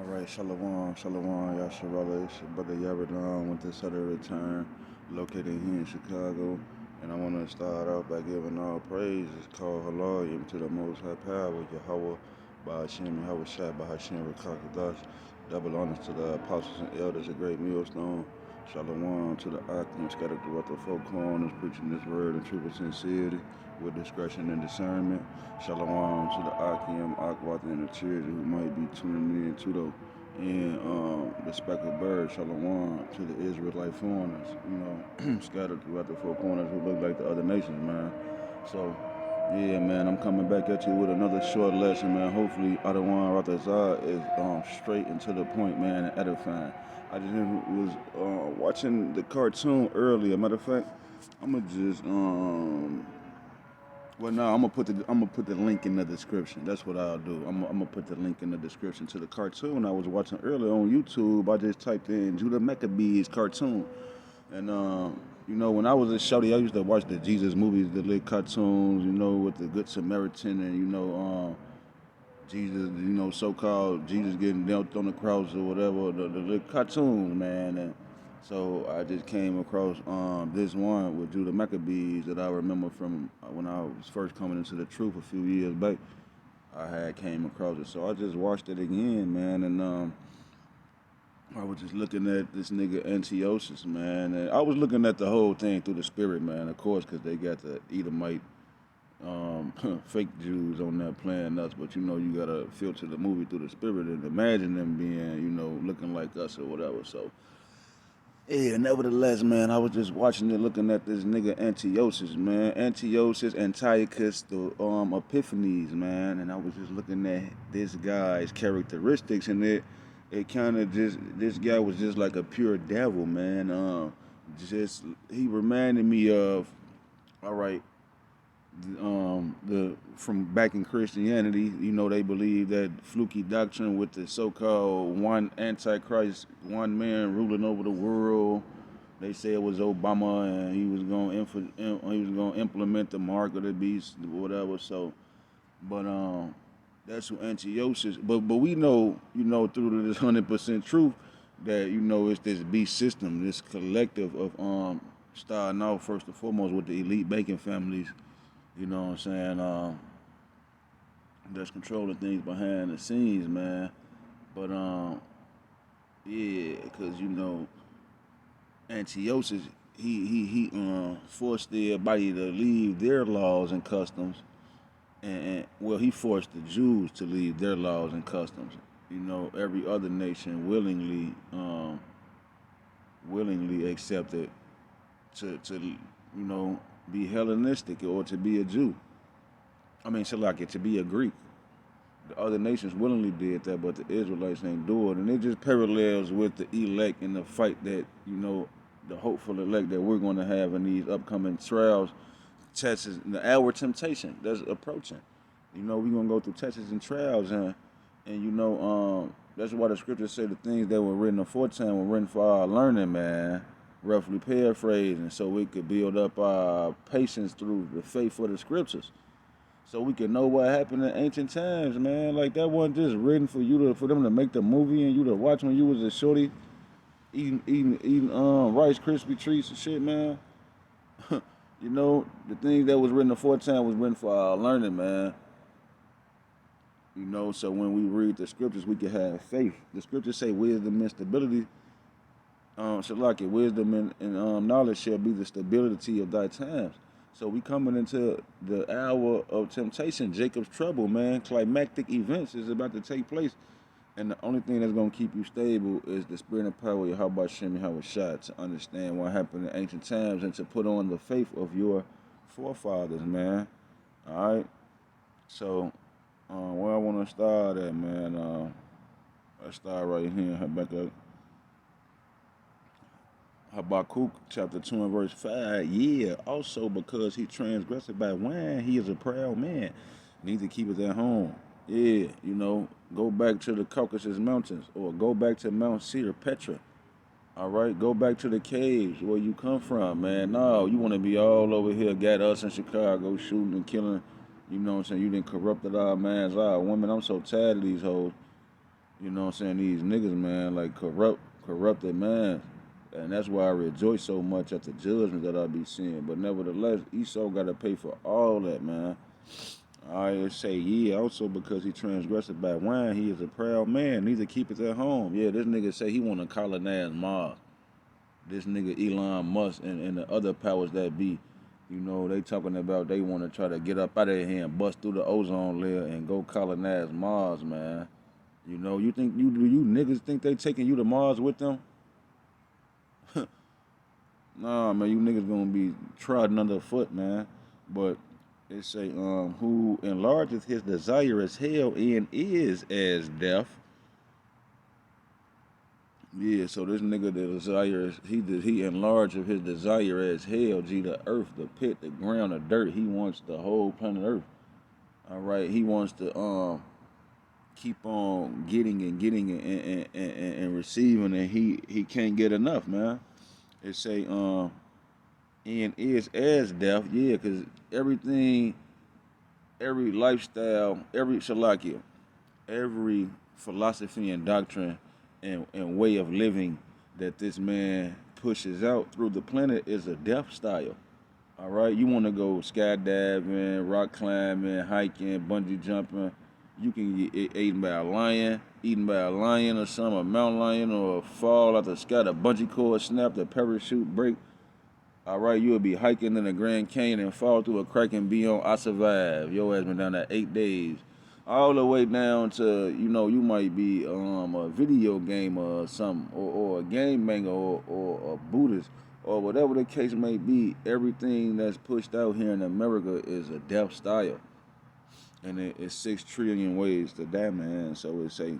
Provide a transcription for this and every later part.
All right, Shalom, Shalom, Yasharala. It's your brother Yaradon with this other return, located here in Chicago. And I want to start off by giving all praise. It's called Hallelujah to the Most High Power, Yahweh, Bahashem, Yahweh Shai, Bahashem, Rakakadash. Double honors to the apostles and elders, a great millstone. Shalom to the Akim, scattered throughout the four corners, preaching this word in truth and sincerity, with discretion and discernment. Shalom to the Akim, Akwat, and the children who might be tuning in to the speckled bird. Shalom to the Israelite foreigners, scattered throughout the four corners who look like the other nations, man. So, yeah, man, I'm coming back at you with another short lesson, man. Hopefully, Adawan Ratazar is straight and to the point, man, and edifying. I just was watching the cartoon earlier. Matter of fact, I'm gonna just well, no, I'm gonna put the link in the description. That's what I'll do. I'm gonna put the link in the description to the cartoon I was watching earlier on YouTube. I just typed in Judah Maccabees cartoon, and when I was a shorty, I used to watch the Jesus movies, the little cartoons, with the Good Samaritan, and Jesus, so-called Jesus getting knelt on the cross or whatever, the cartoons, man. And so I just came across this one with Judah Maccabees that I remember from when I was first coming into the truth a few years back. I had came across it, so I just watched it again, man, and I was just looking at this nigga Antiochus, man, and I was looking at the whole thing through the spirit, man, of course, because they got the Edomite fake Jews on there playing us, but you gotta filter the movie through the spirit and imagine them being, looking like us or whatever. So yeah, nevertheless, man, I was just watching it, looking at this nigga Antiochus, man, Antiochus, the Epiphanes, man, and I was just looking at this guy's characteristics, and it kind of just this guy was just like a pure devil, man. Just he reminded me of, all right, the from back in Christianity, they believe that fluky doctrine with the so-called one antichrist, one man ruling over the world. They say it was Obama, and he was gonna implement the mark of the beast, whatever. So, but that's what Antiochus. But we know, through this 100% truth that it's this beast system, this collective of starting off first and foremost with the elite banking families. You know what I'm saying? That's controlling things behind the scenes, man. But yeah, because Antiochus, he forced everybody to leave their laws and customs, and well, he forced the Jews to leave their laws and customs. Every other nation willingly accepted to be Hellenistic or to be a Jew. I mean, to be a Greek. The other nations willingly did that, but the Israelites ain't do it. And it just parallels with the elect in the fight that, the hopeful elect that we're going to have in these upcoming trials, tests, the hour temptation that's approaching. We're going to go through tests and trials, and that's why the scriptures say the things that were written aforetime were written for our learning, man. Roughly paraphrasing, so we could build up our patience through the faith of the scriptures. So we can know what happened in ancient times, man. Like that wasn't just written for them to make the movie and you to watch when you was a shorty eating Rice Krispie treats and shit, man. The things that was written aforetime was written for our learning, man. So when we read the scriptures, we can have faith. The scriptures say wisdom and stability. Wisdom and knowledge shall be the stability of thy times. So we coming into the hour of temptation, Jacob's trouble, man. Climactic events is about to take place. And the only thing that's going to keep you stable is the spirit and power of Yahweh Shem Yahweh Shai, to understand what happened in ancient times and to put on the faith of your forefathers, man. All right? So, where I want to start at, man, I start right here, Habakkuk chapter 2 and verse 5. Yeah, also because he transgressed by wine, he is a proud man. Neither keepeth at home. Yeah, go back to the Caucasus Mountains or go back to Mount Seir, Petra. All right, go back to the caves where you come from, man. No, you want to be all over here, got us in Chicago shooting and killing. You know what I'm saying? You done corrupted our man's eye. Women, I'm so tired of these hoes. You know what I'm saying? These niggas, man, like corrupted man. And that's why I rejoice so much at the judgment that I be seeing. But nevertheless, Esau got to pay for all that, man. I say, yeah, also because he transgressed by wine, he is a proud man. Neither keep it at home. Yeah, this nigga say he want to colonize Mars. This nigga Elon Musk and the other powers that be, you know, they talking about they want to try to get up out of here and bust through the ozone layer and go colonize Mars, man. You know, you think you niggas think they taking you to Mars with them? Nah, man, you niggas gonna be trodden underfoot, man. But they say, who enlargeth his desire as hell and is as death. Yeah, so this nigga the desire is he enlarged of his desire as hell. G, the earth, the pit, the ground, the dirt. He wants the whole planet Earth. All right, he wants to keep on getting and receiving, and he can't get enough, man. It say and is as death, yeah, cause everything, every lifestyle, every shalakia, every philosophy and doctrine and way of living that this man pushes out through the planet is a death style. All right, you want to go skydiving, rock climbing, hiking, bungee jumping. You can get eaten by a lion or some, a mountain lion, or fall out the sky, the bungee cord snap, the parachute break. All right, you will be hiking in the Grand Canyon and fall through a crack and be on I survived. Your ass been down there 8 days. All the way down to, you know, you might be a video game or something, or a game manga or a Buddhist, or whatever the case may be. Everything that's pushed out here in America is a death style. And it's 6 trillion ways to die, man. So it say,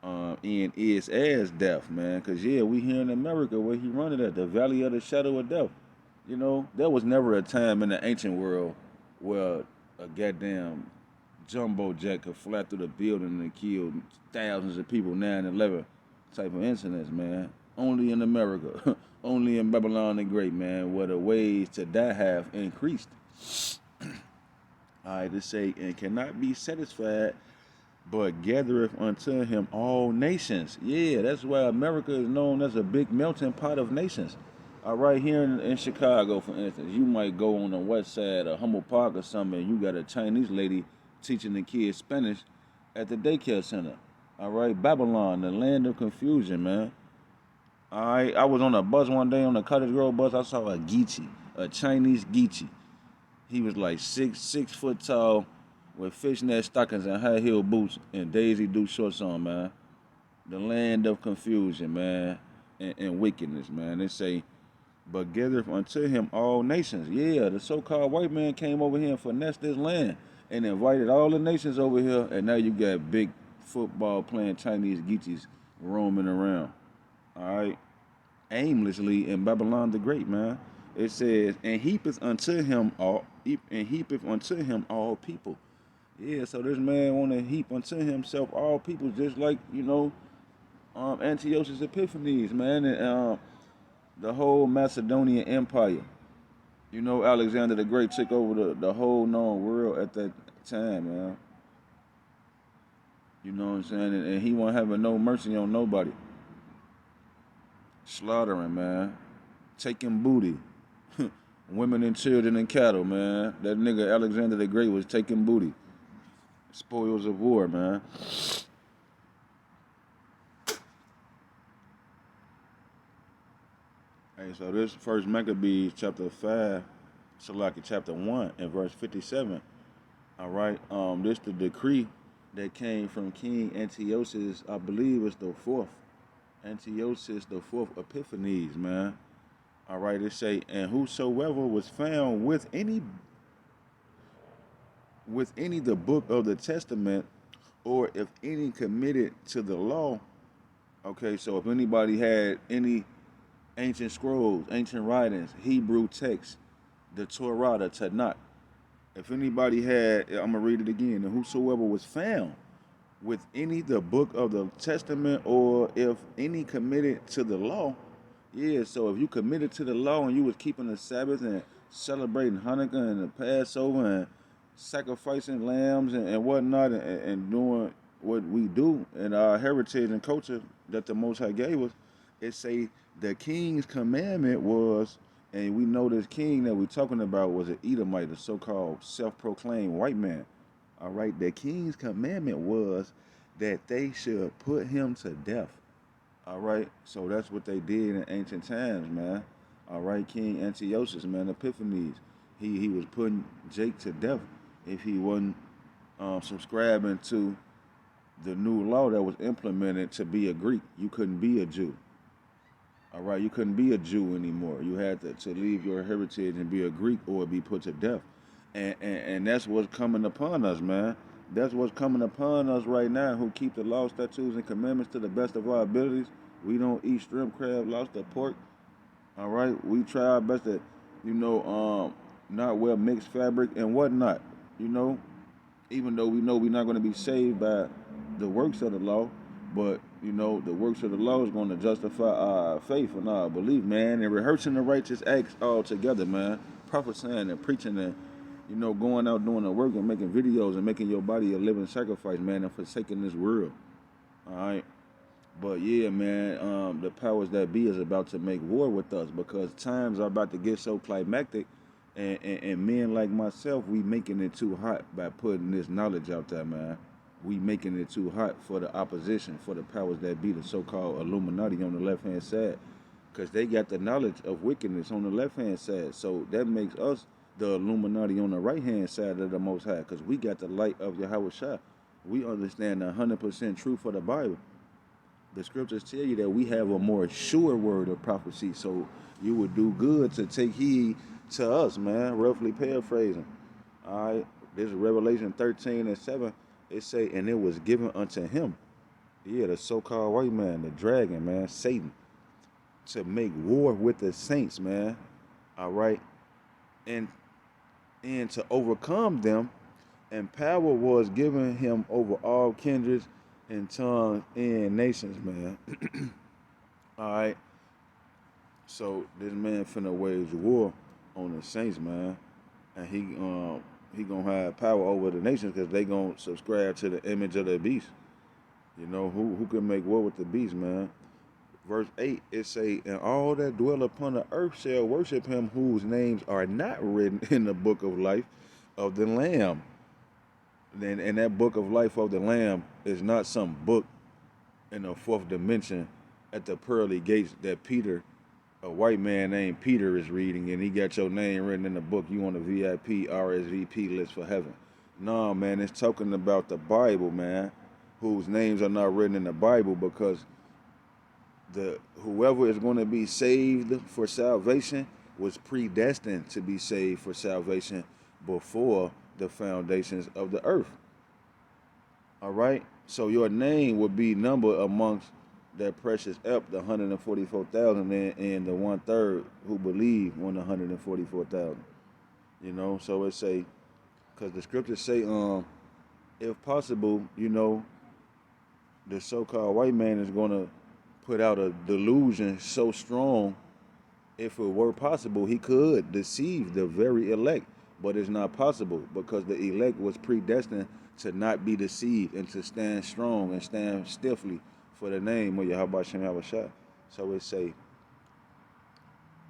and is as death, man. Because, yeah, we here in America where he running at, the valley of the shadow of death. You know, there was never a time in the ancient world where a goddamn jumbo jet could fly through the building and kill thousands of people, 9/11 type of incidents, man. Only in America, only in Babylon the Great, man, where the ways to die have increased. All right, to say, and cannot be satisfied, but gathereth unto him all nations. Yeah, that's why America is known as a big melting pot of nations. All right, here in Chicago, for instance, you might go on the west side of Humboldt Park or something, and you got a Chinese lady teaching the kids Spanish at the daycare center. All right, Babylon, the land of confusion, man. All right, I was on a bus one day on the Cottage Grove bus. I saw a Geechee, a Chinese Geechee. He was like 6 foot tall, with fishnet stockings and high heel boots and Daisy Duke shorts on, man. The land of confusion, man, and wickedness, man. They say, but gathereth unto him all nations. Yeah, the so-called white man came over here and finessed this land and invited all the nations over here, and now you got big football playing Chinese Geechees roaming around. All right, aimlessly in Babylon the Great, man. It says, and heapeth unto him all people. Yeah, so this man want to heap unto himself all people, just like, you know, Antiochus Epiphanes, man, and the whole Macedonian Empire. You know, Alexander the Great took over the whole known world at that time, man. You know what I'm saying? And he wasn't having no mercy on nobody. Slaughtering, man. Taking booty. Women and children and cattle, man. That nigga Alexander the Great was taking booty. Spoils of war, man. Hey, so this first Maccabees chapter 5, Salaki chapter 1 and verse 57. All right, this the decree that came from King Antiochus, I believe it's the fourth. Antiochus the fourth Epiphanes, man. All right, it say, and whosoever was found with any the book of the testament, or if any committed to the law. Okay, so if anybody had any ancient scrolls, ancient writings, Hebrew texts, the Torah, the Tanakh. If anybody had, I'm gonna read it again. And whosoever was found with any the book of the testament, or if any committed to the law, yeah. So if you committed to the law and you was keeping the Sabbath and celebrating Hanukkah and the Passover and sacrificing lambs and whatnot and doing what we do and our heritage and culture that the Most High gave us, it say the king's commandment was, and we know this king that we're talking about was an Edomite, a so-called self-proclaimed white man. All right, the king's commandment was that they should put him to death. All right, so that's what they did in ancient times, man. All right, King Antiochus, man, Epiphanes, he was putting Jake to death if he wasn't subscribing to the new law that was implemented to be a Greek. You couldn't be a Jew. All right, you couldn't be a Jew anymore. You had to leave your heritage and be a Greek or be put to death. And that's what's coming upon us, man. That's what's coming upon us right now who keep the law, statutes, and commandments to the best of our abilities. We don't eat shrimp, crab, lobster, pork. All right, we try our best to, not wear mixed fabric and whatnot. You know, even though we know we're not going to be saved by the works of the law, but the works of the law is going to justify our faith and our belief, man, and rehearsing the righteous acts all together, man. Prophesying and preaching and going out doing the work and making videos and making your body a living sacrifice, man, and forsaking this world. All right. But yeah, man, the powers that be is about to make war with us because times are about to get so climactic, and men like myself, we making it too hot by putting this knowledge out there, man. We making it too hot for the opposition, for the powers that be, the so-called Illuminati on the left-hand side, because they got the knowledge of wickedness on the left-hand side. So that makes us the Illuminati on the right-hand side of the Most High, because we got the light of Yahweh Shah. We understand the 100% truth of the Bible. The scriptures tell you that we have a more sure word of prophecy, so you would do good to take heed to us, man, roughly paraphrasing. All right, this is Revelation 13:7. It say, and it was given unto him, yeah, the so-called white man, the dragon, man, Satan, to make war with the saints, man, all right, and to overcome them, and power was given him over all kindreds and tongues and nations, man. All right. So this man finna wage war on the saints, man, and he gonna have power over the nations because they gonna subscribe to the image of the beast. Who can make war with the beast, man? Verse 8, it say, and all that dwell upon the earth shall worship him whose names are not written in the book of life of the Lamb. And that book of life of the Lamb is not some book in the fourth dimension at the pearly gates that Peter, a white man named Peter, is reading, and he got your name written in the book. You on the VIP RSVP list for heaven. No, man, it's talking about the Bible, man, whose names are not written in the Bible, because whoever is going to be saved for salvation was predestined to be saved for salvation before the foundations of the earth. All right, so your name would be numbered amongst that precious elect, the 144,000, and the 1/3 who believe on the 144,000. So it say, because the scriptures say, if possible, the so-called white man is gonna put out a delusion so strong, if it were possible, he could deceive the very elect. But it's not possible because the elect was predestined to not be deceived and to stand strong and stand stiffly for the name of Yahweh Shem Yahushua. So it say,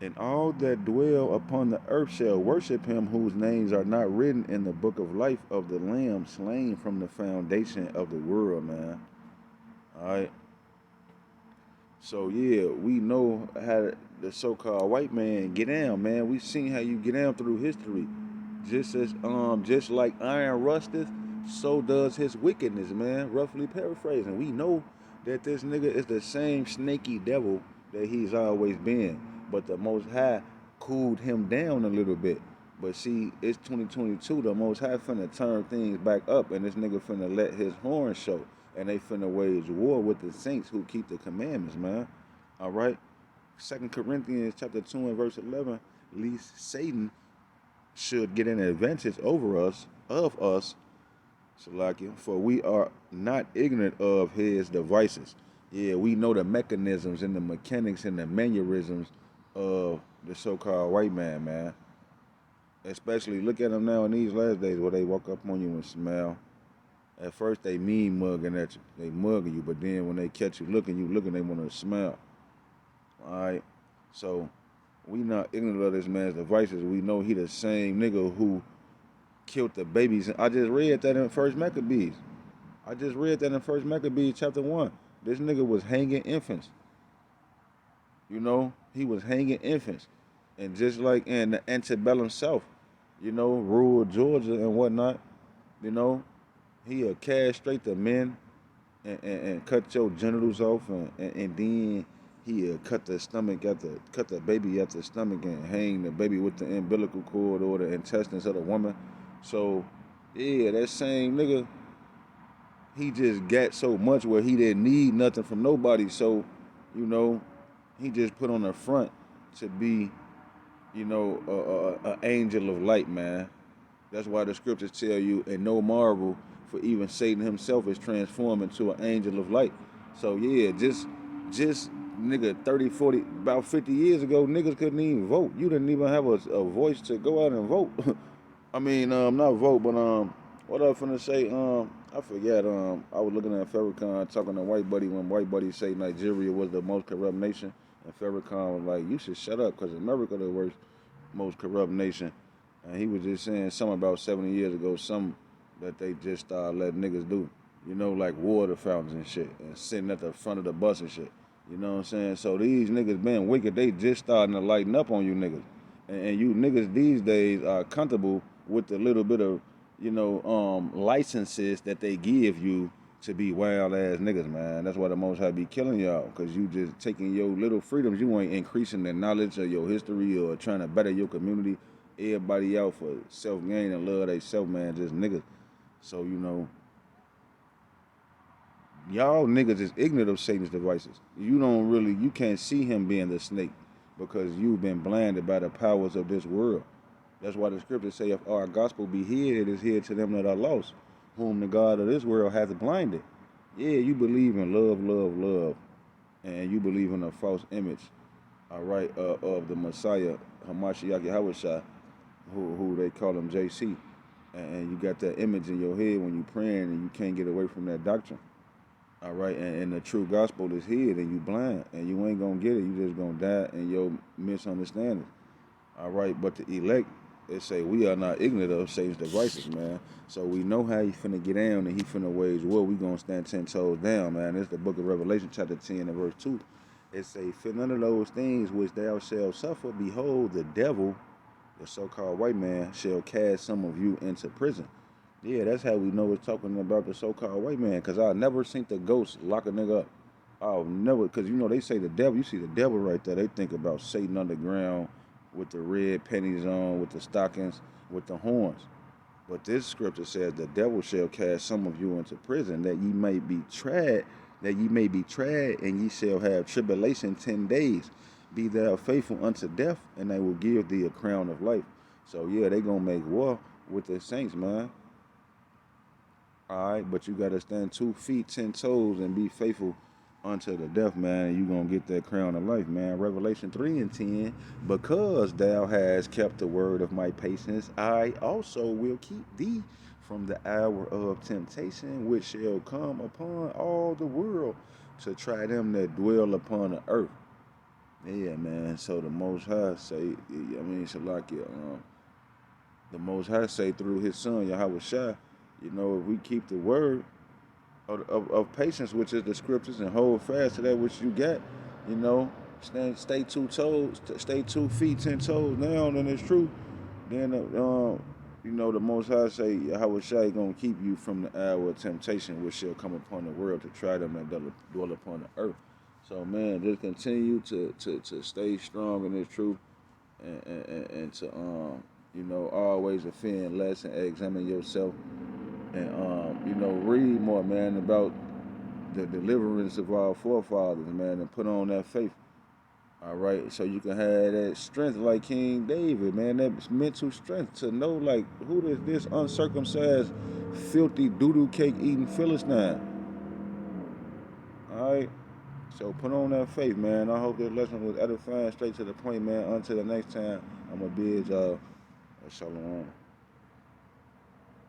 and all that dwell upon the earth shall worship him whose names are not written in the book of life of the Lamb slain from the foundation of the world, man. All right. So yeah, we know how the so-called white man get down, man. We seen how you get down through history. Just like iron rusteth, so does his wickedness, man. Roughly paraphrasing. We know that this nigga is the same snaky devil that he's always been, but the Most High cooled him down a little bit. But see, it's 2022. The Most High finna turn things back up, and this nigga finna let his horn show, and they finna wage war with the saints who keep the commandments, man. All right. 2 Corinthians chapter 2 and verse 11. Least Satan should get an advantage over us, Salakia, for we are not ignorant of his devices. Yeah, we know the mechanisms and the mechanics and the mannerisms of the so-called white man, man. Especially look at them now in these last days where they walk up on you and smile. At first they mean mugging at you, they mugging you, but then when they catch you looking, they want to smile. All right, so we not ignorant of this man's devices. We know he the same nigga who killed the babies. I just read that in First Maccabees. I just read that in First Maccabees chapter 1. This nigga was hanging infants. You know, he was hanging infants, and just like in the antebellum South, you know, rural Georgia and whatnot, you know, he'll castrate the men and cut your genitals off, and then he'll cut the stomach at the cut the baby at the stomach and hang the baby with the umbilical cord or the intestines of the woman. So, yeah, that same nigga, he just got so much where he didn't need nothing from nobody. So, you know, he just put on the front to be, you know, a angel of light, man. That's why the scriptures tell you, and no marvel, for even Satan himself is transformed into an angel of light. So yeah, just nigga 30, 40, about 50 years ago, niggas couldn't even vote. You didn't even have a voice to go out and vote. I mean, not vote, but what I was finna say, I forget, I was looking at Farrakhan talking to White Buddy when White Buddy say Nigeria was the most corrupt nation, and Farrakhan was like, you should shut up, because America the worst, most corrupt nation. And he was just saying something about 70 years ago, something that they just started letting niggas do. You know, like water fountains and shit, and sitting at the front of the bus and shit. You know what I'm saying? So these niggas being wicked, they just starting to lighten up on you niggas. And you niggas these days are comfortable with the little bit of, you know, licenses that they give you to be wild ass niggas, man. That's why the Most High be killing y'all, because you just taking your little freedoms. You ain't increasing the knowledge of your history or trying to better your community. Everybody out for self gain and love they self, man, just niggas. So, you know, y'all niggas is ignorant of Satan's devices. You can't see him being the snake because you've been blinded by the powers of this world. That's why the scriptures say, if our gospel be hid, it is hid to them that are lost, whom the God of this world hath blinded. Yeah, you believe in love, love, love, and you believe in a false image, all right, of the Messiah, Hamashiach Yahushua, who they call him JC. And you got that image in your head when you praying and you can't get away from that doctrine. All right, and the true gospel is hid and you blind and you ain't gonna get it. You just gonna die in your misunderstanding. All right, but the elect, they say we are not ignorant of Satan's devices, man. So we know how he finna get down and he finna wage war. We gonna stand 10 toes down, man. It's the book of Revelation, chapter 10 and verse 2. It say, for none of those things which thou shalt suffer, behold, the devil, the so-called white man, shall cast some of you into prison. Yeah, that's how we know it's talking about the so-called white man, because I never seen the ghost lock a nigga up. I'll never, because you know they say the devil, you see the devil right there, they think about Satan underground with the red pennies on, with the stockings, with the horns. But this scripture says the devil shall cast some of you into prison, that ye may be tried, and ye shall have tribulation 10 days. Be thou faithful unto death, and they will give thee a crown of life. So yeah, they gonna make war with the saints, man. All right, but you gotta stand 2 feet, 10 toes, and be faithful unto the death, man. And you gonna get that crown of life, man. Revelation 3 and 10. Because thou hast kept the word of my patience, I also will keep thee from the hour of temptation, which shall come upon all the world to try them that dwell upon the earth. Yeah, man. So the Most High say, Shalakia, the Most High say through His Son Yahweh Shai, you know, if we keep the word of patience, which is the scriptures, and hold fast to that which you got, you know, stay 2 toes, stay 2 feet, 10 toes down, and it's true. Then, you know, the Most High say Yahweh Shai gonna keep you from the hour of temptation, which shall come upon the world to try them that dwell upon the earth. So, man, just continue to stay strong in this truth, and to you know, always offend less and examine yourself, and you know, read more, man, about the deliverance of our forefathers, man, and put on that faith. All right, so you can have that strength like King David, man, that mental strength to know, like, who is this uncircumcised, filthy doodoo cake eating Philistine? All right, so put on that faith, man. I hope this lesson was edifying, straight to the point, man. Until the next time, I'm gonna bid y'all shalom.